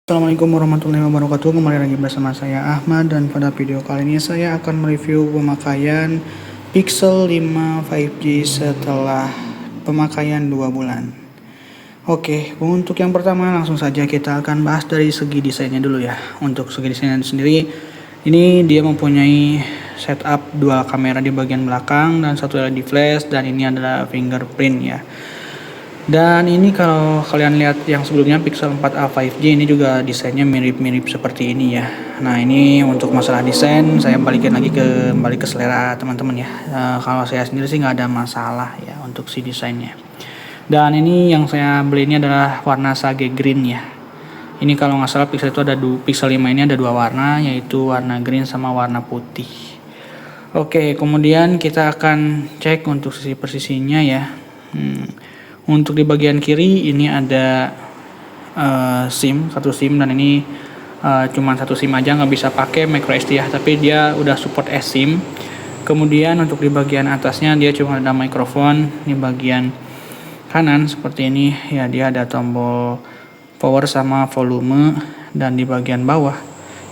Assalamualaikum warahmatullahi wabarakatuh. Kembali lagi bersama saya Ahmad, dan pada video kali ini saya akan mereview pemakaian Pixel 5 5G setelah pemakaian 2 bulan. Oke, untuk yang pertama langsung saja kita akan bahas dari segi desainnya dulu ya. Untuk segi desainnya sendiri, ini dia mempunyai setup dua kamera di bagian belakang dan satu LED flash, dan ini adalah fingerprint ya. Dan ini kalau kalian lihat yang sebelumnya Pixel 4a 5G, ini juga desainnya mirip-mirip seperti ini ya. Nah, ini untuk masalah desain saya balikin lagi kembali ke selera teman-teman ya. Kalau saya sendiri sih nggak ada masalah ya untuk si desainnya. Dan ini yang saya beli ini adalah warna sage green ya. Ini kalau nggak salah Pixel itu Pixel 5 ini ada dua warna, yaitu warna green sama warna putih. Oke, kemudian kita akan cek untuk sisi persisinya ya. Untuk di bagian kiri ini ada satu SIM, dan ini cuma satu SIM aja, nggak bisa pakai micro SD ya, tapi dia udah support eSIM. Kemudian untuk di bagian atasnya dia cuma ada mikrofon. Di bagian kanan seperti ini ya, dia ada tombol power sama volume, dan di bagian bawah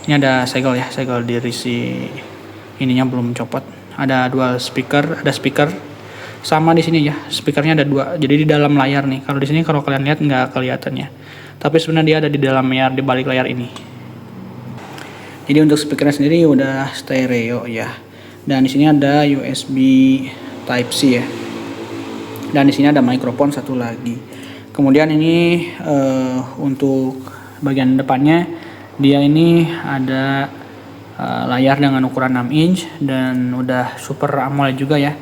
ini ada segel ya, segel diri si ininya belum copot. Ada dual speaker, ada speaker. Sama di sini ya, speakernya ada dua, jadi di dalam layar nih. Kalau di sini kalau kalian lihat nggak kelihatannya, tapi sebenarnya dia ada di dalam layar, di balik layar ini. Jadi untuk speakernya sendiri udah stereo ya, dan di sini ada USB Type C ya, dan di sini ada mikrofon satu lagi. Kemudian ini untuk bagian depannya dia ini ada layar dengan ukuran 6 inch dan udah Super AMOLED juga ya.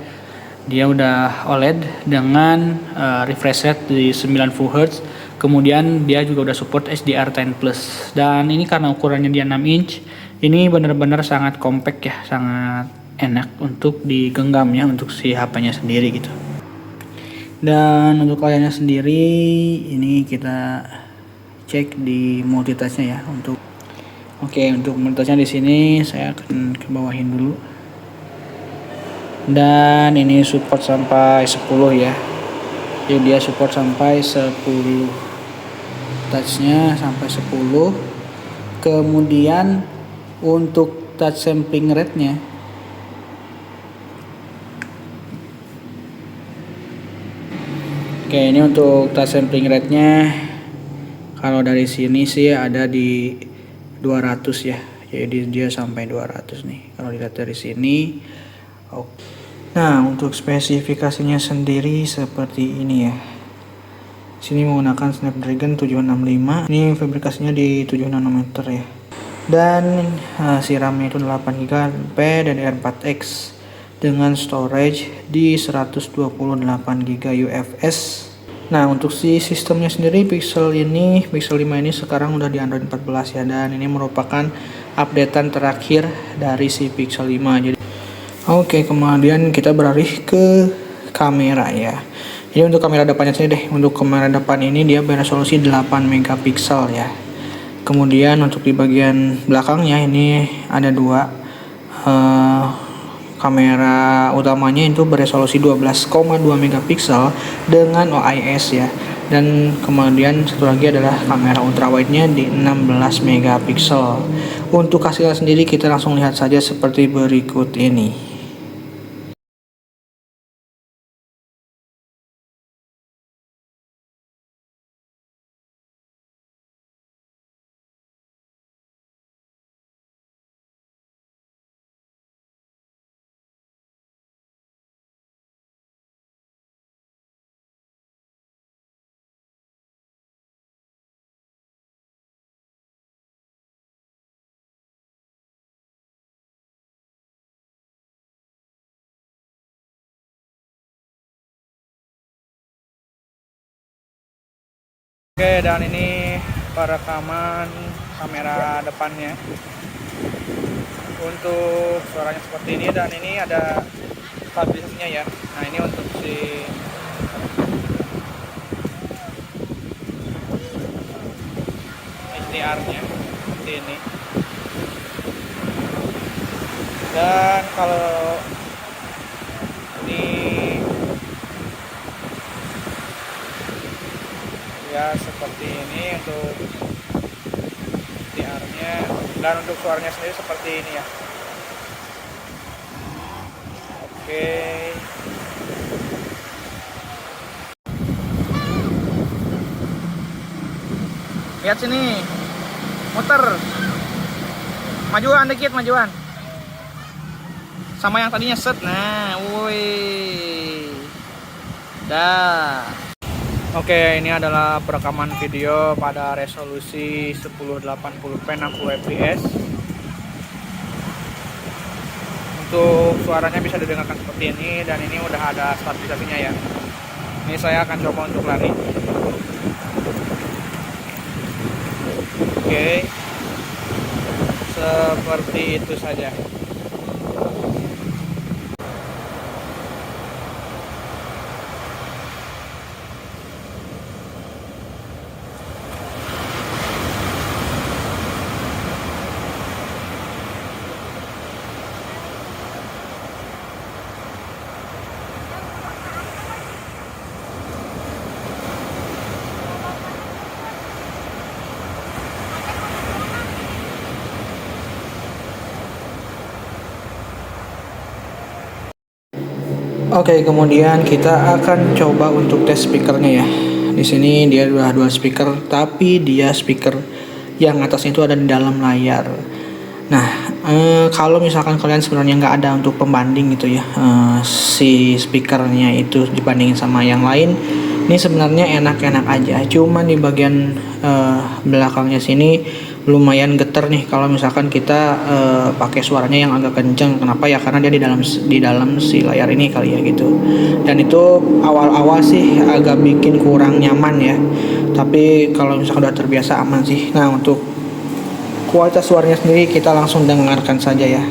Dia udah OLED dengan refresh rate di 90 Hz. Kemudian dia juga udah support HDR10+. Dan ini karena ukurannya dia 6 inch, ini benar-benar sangat compact ya, sangat enak untuk digenggam ya untuk si HP-nya sendiri gitu. Dan untuk layarnya sendiri ini kita cek di multitouch-nya ya. Untuk multitouch-nya di sini saya akan ke bawahin dulu. Dan ini support sampai 10 ya, jadi dia support sampai 10, touchnya sampai 10. Kemudian untuk touch sampling rate-nya ini untuk touch sampling rate-nya kalau dari sini sih ada di 200 ya, jadi dia sampai 200 nih kalau dilihat dari sini. Nah, untuk spesifikasinya sendiri seperti ini ya. Sini menggunakan Snapdragon 765. Ini fabrikasinya di 7 nanometer ya. Dan si RAM-nya itu 8GB DDR4X dengan storage di 128GB UFS. Nah, untuk si sistemnya sendiri Pixel 5 ini sekarang udah di Android 14 ya, dan ini merupakan updatean terakhir dari si Pixel 5. Jadi oke, kemudian kita beralih ke kamera ya. Jadi untuk kamera depannya sini deh. Untuk kamera depan ini dia beresolusi 8 megapiksel ya. Kemudian untuk di bagian belakangnya ini ada dua kamera utamanya itu beresolusi 12,2 megapiksel dengan OIS ya. Dan kemudian satu lagi adalah kamera ultrawide-nya di 16 megapiksel. Untuk hasilnya sendiri kita langsung lihat saja seperti berikut ini. Oke, dan ini perekaman kamera depannya. Untuk suaranya seperti ini, dan ini ada stabilisasinya ya. Nah, ini untuk si HDR-nya seperti ini. Dan kalau ini ya seperti ini untuk Dan untuk suaranya sendiri seperti ini ya. Oke. Lihat sini. Muter. Majuan dikit, majuan. Sama yang tadinya set. Nah, woi. Dah. Oke, ini adalah perekaman video pada resolusi 1080p 60 fps. Untuk suaranya bisa didengarkan seperti ini, dan ini udah ada stabilisasinya ya. Ini saya akan coba untuk lari. Oke, seperti itu saja. Oke, kemudian kita akan coba untuk tes speakernya ya. Di sini dia udah dua speaker, tapi dia speaker yang atasnya itu ada di dalam layar. Nah, kalau misalkan kalian sebenarnya nggak ada untuk pembanding gitu ya, si speakernya itu dibandingin sama yang lain, ini sebenarnya enak-enak aja. Cuman di bagian belakangnya sini lumayan geter nih kalau misalkan kita pakai suaranya yang agak kenceng. Kenapa ya? Karena dia di dalam si layar ini kali ya gitu. Dan itu awal-awal sih agak bikin kurang nyaman ya. Tapi kalau misalkan udah terbiasa aman sih. Nah, untuk kualitas suaranya sendiri kita langsung dengarkan saja ya.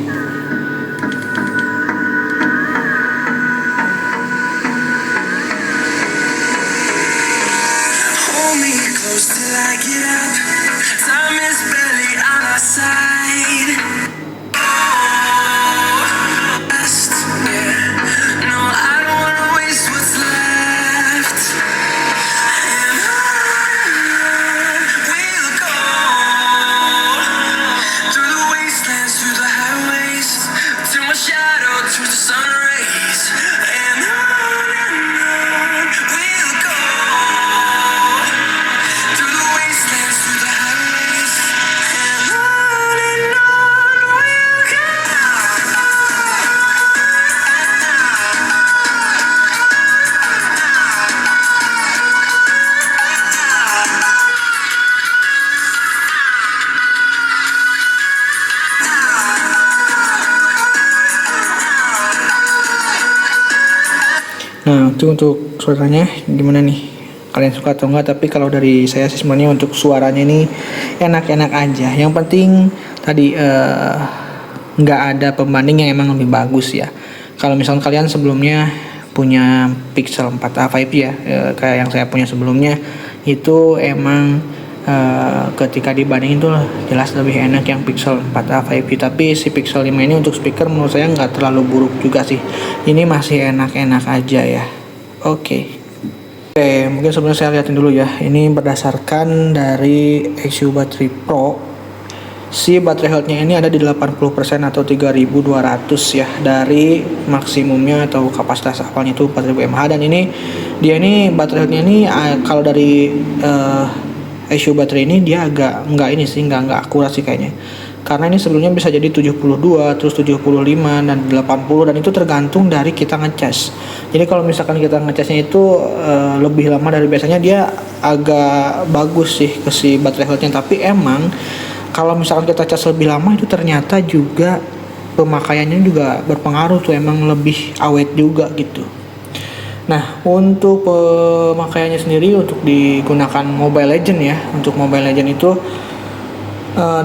Nah, itu untuk suaranya gimana nih? Kalian suka atau enggak? Tapi kalau dari saya sih sebenarnya untuk suaranya ini enak-enak aja. Yang penting tadi nggak ada pembanding yang emang lebih bagus ya. Kalau misalnya kalian sebelumnya punya Pixel 4a 5G ya, kayak yang saya punya sebelumnya, itu emang ketika dibandingin tuh jelas lebih enak yang Pixel 4a 5G. Tapi si Pixel 5 ini untuk speaker menurut saya nggak terlalu buruk juga sih. Ini masih enak-enak aja ya. Oke, mungkin sebelumnya saya lihatin dulu ya. Ini berdasarkan dari XU Battery Pro. Si baterai health-nya ini ada di 80% atau 3200 ya, dari maksimumnya atau kapasitas awalnya itu 4000 mAh. Dan ini dia ini baterai health-nya ini kalau dari XU baterai ini dia agak nggak akurat sih kayaknya. Karena ini sebelumnya bisa jadi 72, terus 75 dan 80, dan itu tergantung dari kita ngecas. Jadi kalau misalkan kita ngecasnya itu lebih lama dari biasanya, dia agak bagus sih ke si baterai health-nya. Tapi emang kalau misalkan kita cas lebih lama itu ternyata juga pemakaiannya juga berpengaruh tuh, emang lebih awet juga gitu. Nah, untuk pemakaiannya sendiri untuk digunakan Mobile Legend ya. Untuk Mobile Legend itu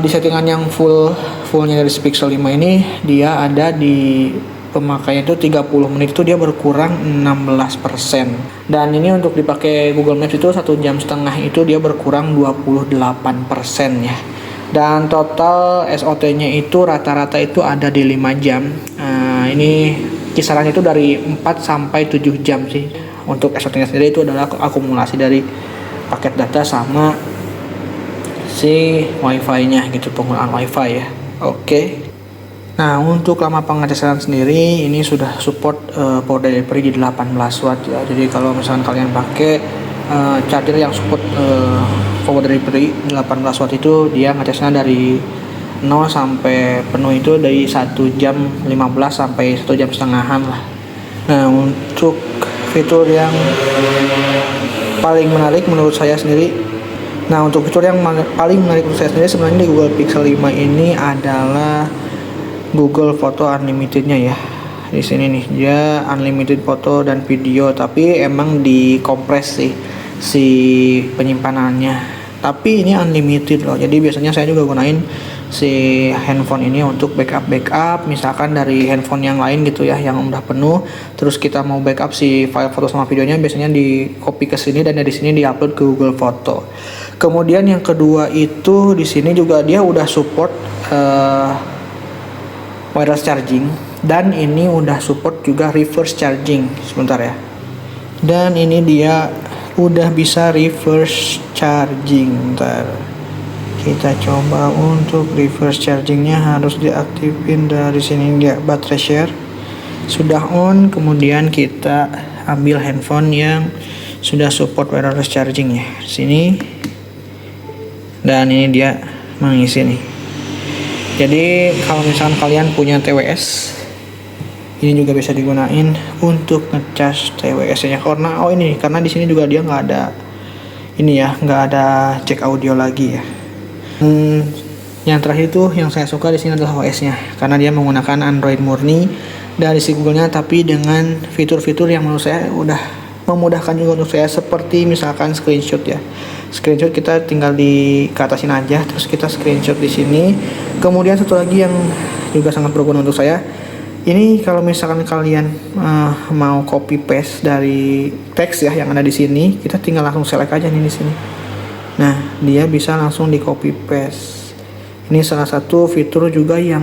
di settingan yang fullnya dari Pixel 5 ini, dia ada di pemakaian itu 30 menit itu dia berkurang 16%. Dan ini untuk dipakai Google Maps itu 1,5 jam itu dia berkurang 28% ya. Dan total SOT-nya itu rata-rata itu ada di 5 jam. Ini kisarannya itu dari 4 sampai 7 jam sih. Untuk SOT-nya sendiri itu adalah akumulasi dari paket data sama si wifi-nya gitu, penggunaan wifi ya. Oke. Nah, untuk lama pengecasan sendiri ini sudah support power delivery di 18 watt ya. Jadi kalau misalkan kalian pakai charger yang support power delivery 18 watt itu, dia ngecasnya dari 0 sampai penuh itu dari 1 jam 15 sampai 1 jam setengahan lah. Nah, untuk fitur yang paling menarik menurut saya sendiri, paling menarik menurut saya sendiri sebenarnya di Google Pixel 5 ini adalah Google Foto Unlimited-nya ya. Di sini nih dia unlimited foto dan video, tapi emang dikompres sih si penyimpanannya. Tapi ini unlimited loh. Jadi biasanya saya juga gunain si handphone ini untuk backup misalkan dari handphone yang lain gitu ya, yang udah penuh, terus kita mau backup si file foto sama videonya, biasanya di copy ke sini dan dari sini diupload ke Google Foto. Kemudian yang kedua itu di sini juga dia udah support wireless charging, dan ini udah support juga reverse charging. Sebentar ya. Dan ini dia udah bisa reverse charging. Bentar. Kita coba untuk reverse chargingnya, harus diaktifin dari sini dia, baterai share sudah on, kemudian kita ambil handphone yang sudah support wireless charging ya sini, dan ini dia mengisi nih. Jadi kalau misalkan kalian punya TWS, ini juga bisa digunain untuk ngecas TWS-nya, karena di sini juga dia nggak ada ini ya, nggak ada cek audio lagi ya. Yang terakhir itu yang saya suka di sini adalah OS-nya, karena dia menggunakan Android murni dari si Google-nya, tapi dengan fitur-fitur yang menurut saya udah memudahkan juga untuk saya, seperti misalkan screenshot ya. Screenshot kita tinggal ke atasin aja, terus kita screenshot di sini. Kemudian satu lagi yang juga sangat berguna untuk saya, ini kalau misalkan kalian mau copy paste dari teks ya yang ada di sini, kita tinggal langsung select aja nih di sini. Nah, dia bisa langsung di copy paste. Ini salah satu fitur juga yang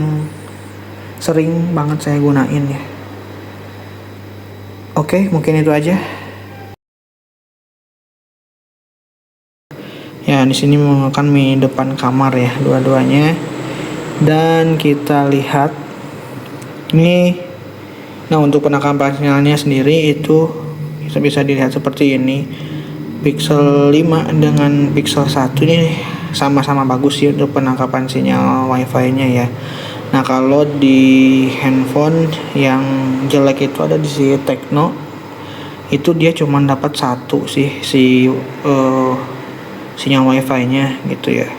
sering banget saya gunain ya. Oke, mungkin itu aja. Ya, di sini menggunakan mini depan kamar ya, dua-duanya. Dan kita lihat ini. Nah, untuk penangkapan sinyalnya sendiri itu bisa dilihat seperti ini. Pixel 5 dengan Pixel 1 ini sama-sama bagus sih untuk penangkapan sinyal wifi-nya ya. Nah, kalau di handphone yang jelek itu ada di si Tecno, itu dia cuma dapat satu sih sinyal wifi-nya gitu ya.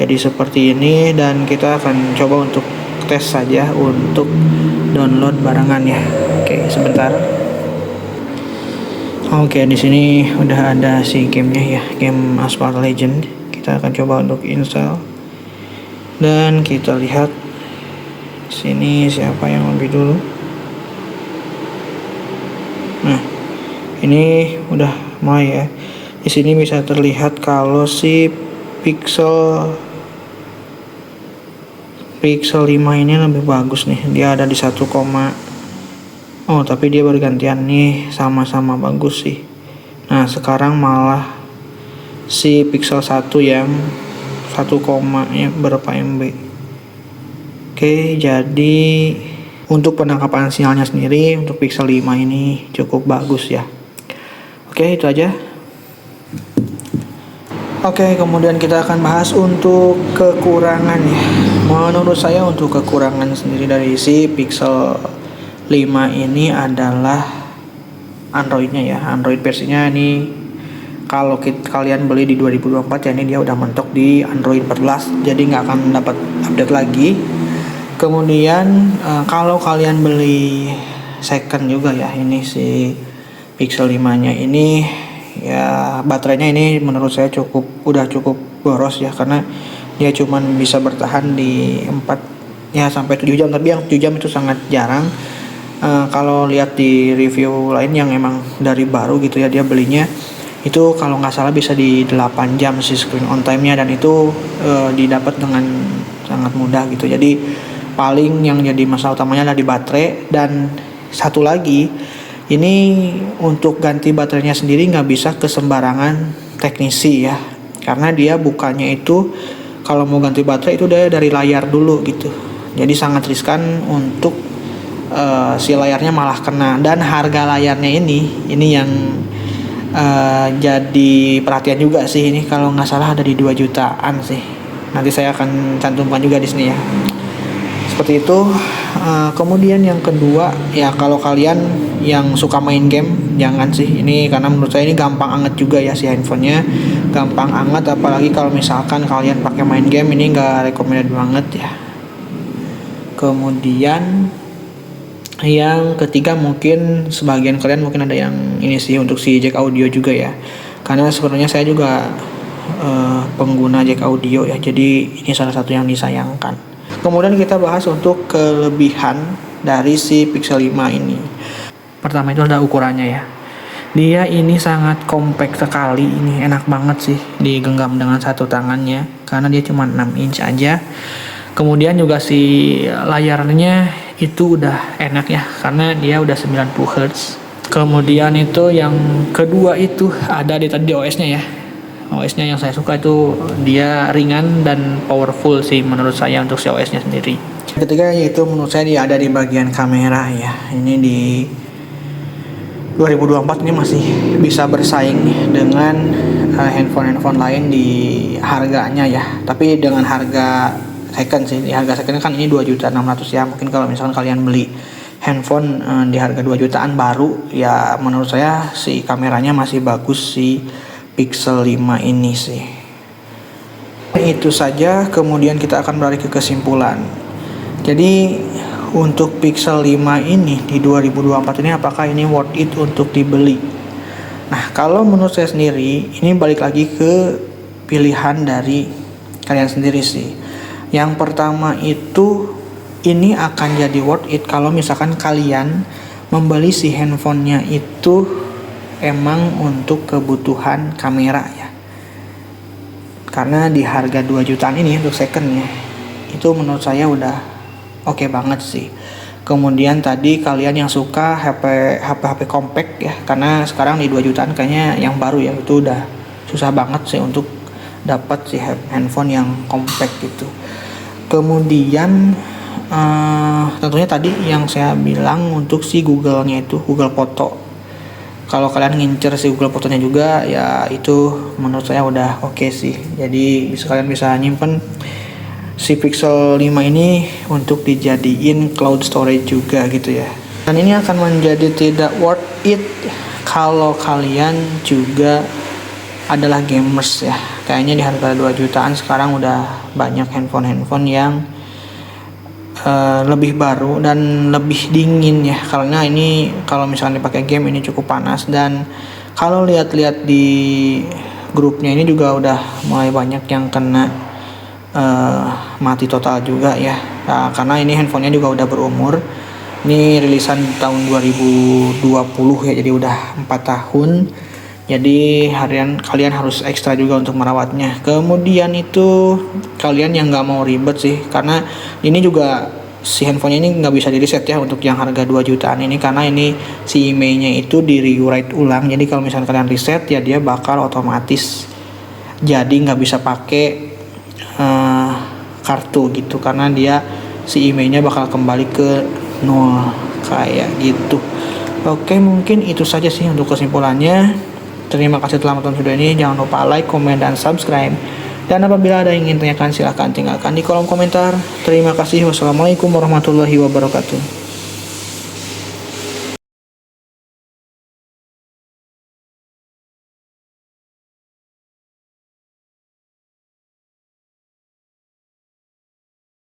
Jadi seperti ini, dan kita akan coba untuk tes saja untuk download barengan ya. Oke, sebentar. Oke, di sini udah ada si gamenya ya, game Asphalt Legend. Kita akan coba untuk install, dan kita lihat sini siapa yang lebih dulu. Nah, ini udah mulai ya. Di sini bisa terlihat kalau si Pixel 5 ini lebih bagus nih. Dia ada di 1, oh tapi dia bergantian nih, sama-sama bagus sih. Nah, sekarang malah si Pixel 1 yang 1, berapa MB. Oke, jadi untuk penangkapan sinyalnya sendiri untuk Pixel 5 ini cukup bagus ya. Oke, itu aja. Oke, kemudian kita akan bahas untuk kekurangan ya. Menurut saya untuk kekurangan sendiri dari si Pixel 5 ini adalah Android-nya ya. Android versinya ini kalau kalian beli di 2024 ya, ini dia udah mentok di Android 14, jadi nggak akan dapat update lagi. Kemudian kalau kalian beli second juga ya, ini si Pixel 5-nya ini ya, baterainya ini menurut saya udah cukup boros ya, karena dia cuman bisa bertahan di 4 ya sampai 7 jam, tapi yang 7 jam itu sangat jarang. Kalau lihat di review lain yang emang dari baru gitu ya, dia belinya itu kalau nggak salah bisa di 8 jam sih screen on time-nya, dan itu didapat dengan sangat mudah gitu. Jadi paling yang jadi masalah utamanya adalah di baterai. Dan satu lagi, ini untuk ganti baterainya sendiri nggak bisa ke sembarangan teknisi ya. karena dia bukanya itu kalau mau ganti baterai itu udah dari layar dulu gitu. Jadi sangat riskan untuk si layarnya malah kena. Dan harga layarnya ini yang jadi perhatian juga sih. Ini kalau nggak salah ada di 2 jutaan sih. Nanti saya akan cantumkan juga di sini ya. Seperti itu. Kemudian yang kedua ya, kalau kalian yang suka main game jangan sih ini, karena menurut saya ini gampang anget juga ya si handphonenya, gampang anget. Apalagi kalau misalkan kalian pakai main game, ini nggak recommended banget ya. Kemudian yang ketiga, mungkin sebagian kalian mungkin ada yang ini sih untuk si jack audio juga ya, karena sebenarnya saya juga pengguna jack audio ya, jadi ini salah satu yang disayangkan. Kemudian kita bahas untuk kelebihan dari si Pixel 5 ini. Pertama itu ada ukurannya ya. Dia ini sangat compact sekali, ini enak banget sih digenggam dengan satu tangannya karena dia cuma 6 inch aja. Kemudian juga si layarnya itu udah enak ya karena dia udah 90 Hz. Kemudian itu yang kedua itu ada di tadi OS-nya ya. OS-nya yang saya suka itu dia ringan dan powerful sih menurut saya untuk si OS-nya sendiri. Ketiga yaitu menurut saya dia ada di bagian kamera ya. Ini di 2024 ini masih bisa bersaing dengan handphone lain di harganya ya. Tapi dengan harga second sih. Di harga second kan ini 2.600.000 ya. Mungkin kalau misalkan kalian beli handphone di harga 2 jutaan baru ya, menurut saya si kameranya masih bagus si Pixel 5 ini sih. Itu saja, kemudian kita akan beralih ke kesimpulan. Jadi untuk Pixel 5 ini di 2024 ini apakah ini worth it untuk dibeli? Nah, kalau menurut saya sendiri ini balik lagi ke pilihan dari kalian sendiri sih. Yang pertama itu ini akan jadi worth it kalau misalkan kalian membeli si handphonenya itu emang untuk kebutuhan kamera ya, karena di harga 2 jutaan ini untuk secondnya itu menurut saya udah oke banget sih. Kemudian tadi kalian yang suka HP compact ya, karena sekarang di 2 jutaan kayaknya yang baru ya itu udah susah banget sih untuk dapat si handphone yang compact gitu. Kemudian tentunya tadi yang saya bilang untuk si Google-nya itu Google Foto. Kalau kalian ngincer si Google Fotonya juga ya itu menurut saya udah oke sih. Jadi kalian bisa nyimpen si Pixel 5 ini untuk dijadiin cloud storage juga gitu ya. Dan ini akan menjadi tidak worth it kalau kalian juga adalah gamers ya. Kayaknya di harga 2 jutaan sekarang udah banyak handphone yang lebih baru dan lebih dingin ya, karena ini kalau misalnya dipakai game ini cukup panas. Dan kalau lihat-lihat di grupnya ini juga udah mulai banyak yang kena mati total juga ya. Nah, karena ini handphonenya juga udah berumur, ini rilisan tahun 2020 ya, jadi udah 4 tahun. Jadi kalian harus ekstra juga untuk merawatnya. Kemudian itu kalian yang nggak mau ribet sih, karena ini juga si handphonenya ini nggak bisa di reset ya untuk yang harga 2 jutaan ini, karena ini si emailnya itu di rewrite ulang. Jadi kalau misalnya kalian reset ya dia bakal otomatis jadi nggak bisa pakai kartu gitu, karena dia si emailnya bakal kembali ke nol kayak gitu. Oke, mungkin itu saja sih untuk kesimpulannya. Terima kasih telah menonton video ini. Jangan lupa like, komen, dan subscribe. Dan apabila ada yang ingin tanyakan silahkan tinggalkan di kolom komentar. Terima kasih. Wassalamualaikum warahmatullahi wabarakatuh.